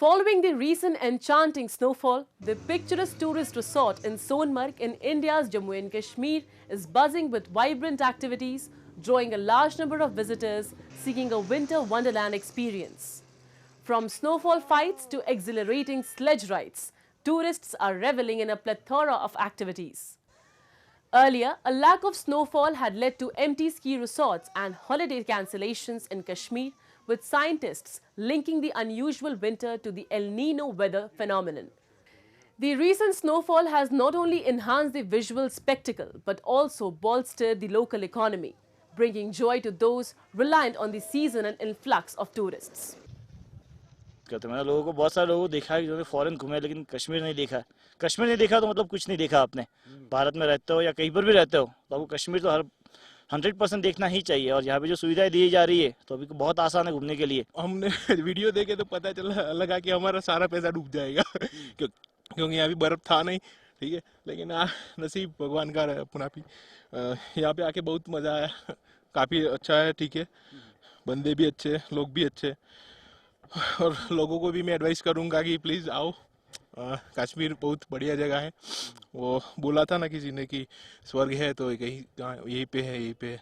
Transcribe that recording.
Following the recent enchanting snowfall, the picturesque tourist resort in Sonmarg in India's Jammu and Kashmir is buzzing with vibrant activities, drawing a large number of visitors seeking a winter wonderland experience. From snowfall fights to exhilarating sledge rides, tourists are reveling in a plethora of activities. Earlier, a lack of snowfall had led to empty ski resorts and holiday cancellations in Kashmir, with scientists linking the unusual winter to the El Nino weather phenomenon. The recent snowfall has not only enhanced the visual spectacle but also bolstered the local economy, bringing joy to those reliant on the season and influx of tourists. करते मैंने लोगों को बहुत सारे लोगों को देखा है जो फॉरेन घूमे लेकिन कश्मीर नहीं देखा। कश्मीर नहीं देखा तो मतलब कुछ नहीं देखा आपने। भारत में रहते हो या कहीं पर भी रहते हो तो आपको कश्मीर तो हर 100% देखना ही चाहिए। और यहाँ पे जो सुविधाएं दी जा रही है तो अभी बहुत आसान है घूमने के लिए। हमने वीडियो देखे तो पता चला लगा कि हमारा सारा पैसा डूब जाएगा क्योंकि यहाँ भी बर्फ था नहीं, ठीक है। लेकिन नसीब भगवान का अपना भी यहाँ पे आके बहुत मजा आया, काफी अच्छा है, ठीक है। बंदे भी अच्छे, लोग भी अच्छे, और लोगों को भी मैं एडवाइस करूंगा कि प्लीज आओ, कश्मीर बहुत बढ़िया जगह है। वो बोला था ना किसी ने कि स्वर्ग है तो यही पे है, यहीं पे है।